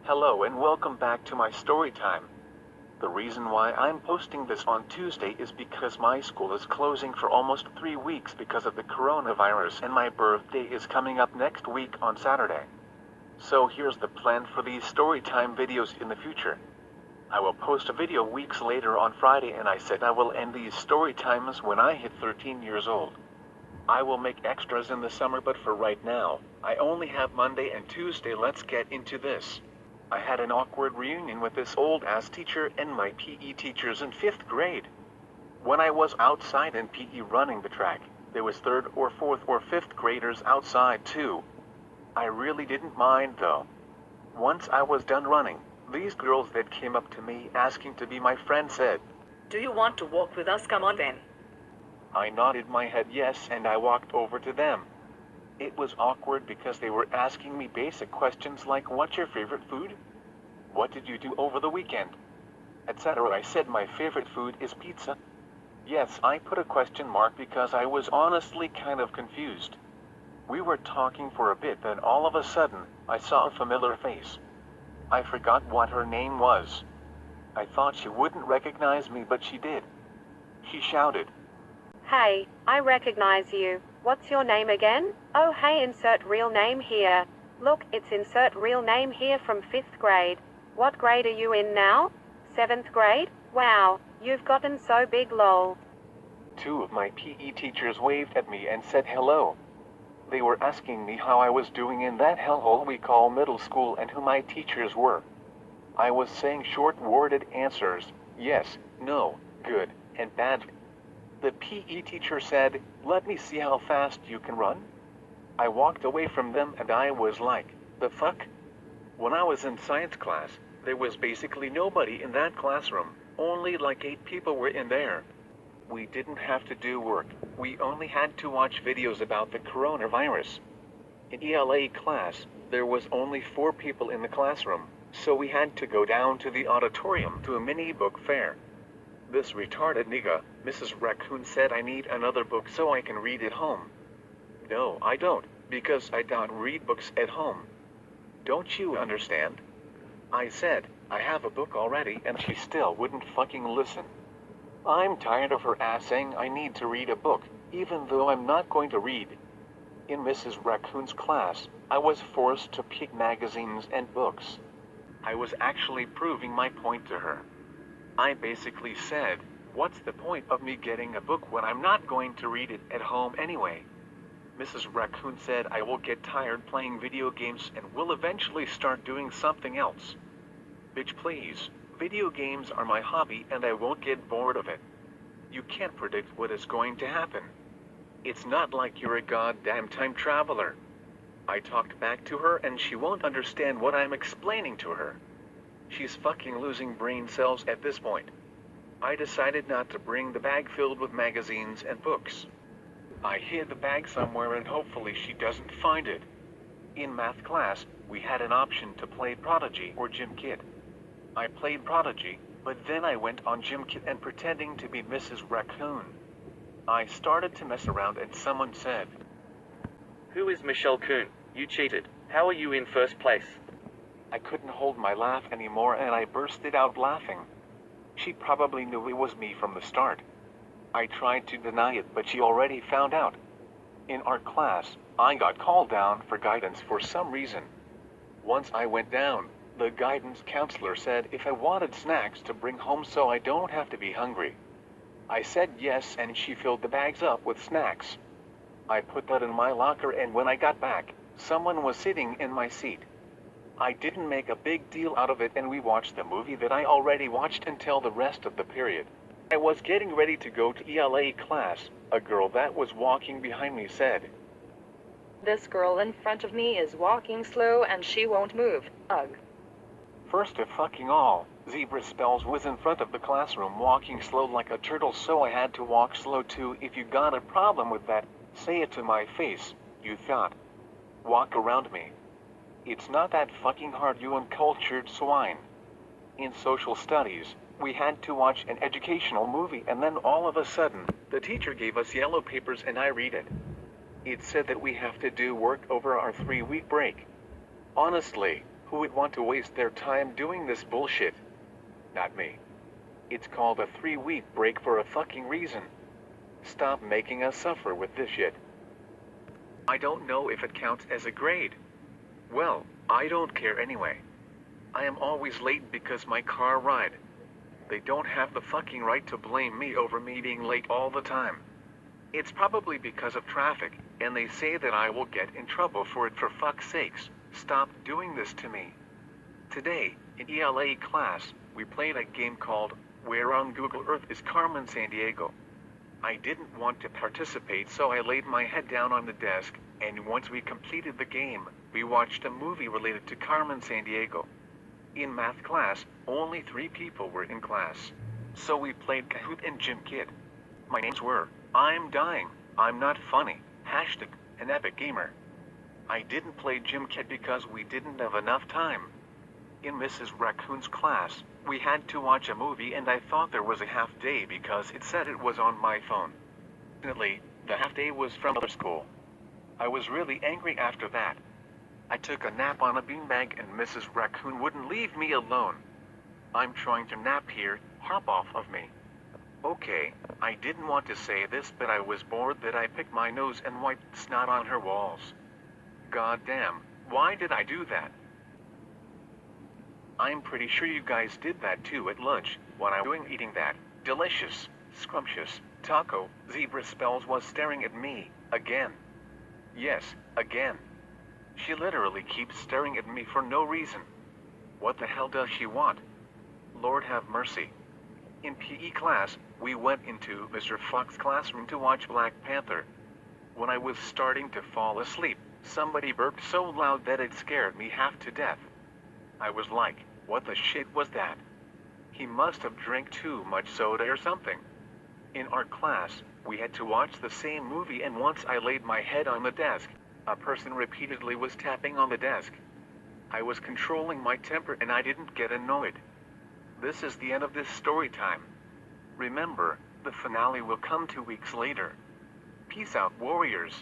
Hello and welcome back to my story time. The reason why I'm posting this on Tuesday is because my school is closing for almost 3 weeks because of the coronavirus and my birthday is coming up next week on Saturday. So here's the plan for these story time videos in the future. I will post a video weeks later on Friday, and I said I will end these story times when I hit 13 years old. I will make extras in the summer, but for right now, I only have Monday and Tuesday. Let's get into this. I had an awkward reunion with this old-ass teacher and my PE teachers in 5th grade. When I was outside in PE running the track, there was 3rd or 4th or 5th graders outside too. I really didn't mind though. Once I was done running, these girls that came up to me asking to be my friend said, "Do you want to walk with us? Come on then." I nodded my head yes, and I walked over to them. It was awkward because they were asking me basic questions like, what's your favorite food? What did you do over the weekend? Etc. I said my favorite food is pizza. Yes, I put a question mark because I was honestly kind of confused. We were talking for a bit, then all of a sudden, I saw a familiar face. I forgot what her name was. I thought she wouldn't recognize me, but she did. She shouted, "Hey, I recognize you. What's your name again? Oh hey, insert real name here. Look, it's insert real name here from 5th grade. What grade are you in now? 7th grade? Wow, you've gotten so big lol." 2 of my PE teachers waved at me and said hello. They were asking me how I was doing in that hellhole we call middle school and who my teachers were. I was saying short-worded answers, yes, no, good, and bad. The PE teacher said, "Let me see how fast you can run." I walked away from them and I was like, the fuck? When I was in science class, there was basically nobody in that classroom, only like 8 people were in there. We didn't have to do work, we only had to watch videos about the coronavirus. In ELA class, there was only 4 people in the classroom, so we had to go down to the auditorium to a mini book fair. This retarded nigga, Mrs. Raccoon, said I need another book so I can read at home. No, I don't, because I don't read books at home. Don't you understand? I said, I have a book already, and she still wouldn't fucking listen. I'm tired of her ass saying I need to read a book, even though I'm not going to read. In Mrs. Raccoon's class, I was forced to pick magazines and books. I was actually proving my point to her. I basically said, what's the point of me getting a book when I'm not going to read it at home anyway? Mrs. Raccoon said I will get tired playing video games and will eventually start doing something else. Bitch, please. Video games are my hobby and I won't get bored of it. You can't predict what is going to happen. It's not like you're a goddamn time traveler. I talked back to her and she won't understand what I'm explaining to her. She's fucking losing brain cells at this point. I decided not to bring the bag filled with magazines and books. I hid the bag somewhere and hopefully she doesn't find it. In math class, we had an option to play Prodigy or Gym Kid. I played Prodigy, but then I went on Gym Kid and pretending to be Mrs. Raccoon. I started to mess around and someone said, "Who is Michelle Coon? You cheated. How are you in first place?" I couldn't hold my laugh anymore and I bursted out laughing. She probably knew it was me from the start. I tried to deny it, but she already found out. In art class, I got called down for guidance for some reason. Once I went down, the guidance counselor said if I wanted snacks to bring home so I don't have to be hungry. I said yes and she filled the bags up with snacks. I put that in my locker and when I got back, someone was sitting in my seat. I didn't make a big deal out of it and we watched the movie that I already watched until the rest of the period. I was getting ready to go to ELA class. A girl that was walking behind me said, "This girl in front of me is walking slow and she won't move. Ugh." First of fucking all, Zebra Spells was in front of the classroom walking slow like a turtle, so I had to walk slow too. If you got a problem with that, say it to my face, you thought. Walk around me. It's not that fucking hard, you uncultured swine. In social studies, we had to watch an educational movie and then all of a sudden, the teacher gave us yellow papers and I read it. It said that we have to do work over our 3-week break. Honestly, Who would want to waste their time doing this bullshit? Not me. It's called a 3-week break for a fucking reason. Stop making us suffer with this shit. I don't know if it counts as a grade. Well, I don't care anyway. I am always late because my car ride. They don't have the fucking right to blame me over me being late all the time. It's probably because of traffic, and they say that I will get in trouble for it. For fuck's sakes, stop doing this to me. Today, in ELA class, we played a game called Where on Google Earth is Carmen Sandiego? I didn't want to participate, so I laid my head down on the desk, and once we completed the game, we watched a movie related to Carmen Sandiego. In math class, only 3 people were in class. So we played Kahoot and Jim Kid. My names were, I'm dying, I'm not funny, hashtag, an epic gamer. I didn't play Jim Kid because we didn't have enough time. In Mrs. Raccoon's class, we had to watch a movie and I thought there was a half day because it said it was on my phone. Fortunately, the half day was from other school. I was really angry after that. I took a nap on a beanbag and Mrs. Raccoon wouldn't leave me alone. I'm trying to nap here, hop off of me. Okay, I didn't want to say this, but I was bored that I picked my nose and wiped snot on her walls. God damn, why did I do that? I'm pretty sure you guys did that too at lunch, when I was eating that delicious, scrumptious taco. Zebra Spells was staring at me, again. Yes, again. She literally keeps staring at me for no reason. What the hell does she want? Lord have mercy. In PE class, we went into Mr. Fox's classroom to watch Black Panther. When I was starting to fall asleep, somebody burped so loud that it scared me half to death. I was like, what the shit was that? He must have drank too much soda or something. In art class, we had to watch the same movie, and once I laid my head on the desk, a person repeatedly was tapping on the desk. I was controlling my temper and I didn't get annoyed. This is the end of this story time. Remember, the finale will come 2 weeks later. Peace out, warriors.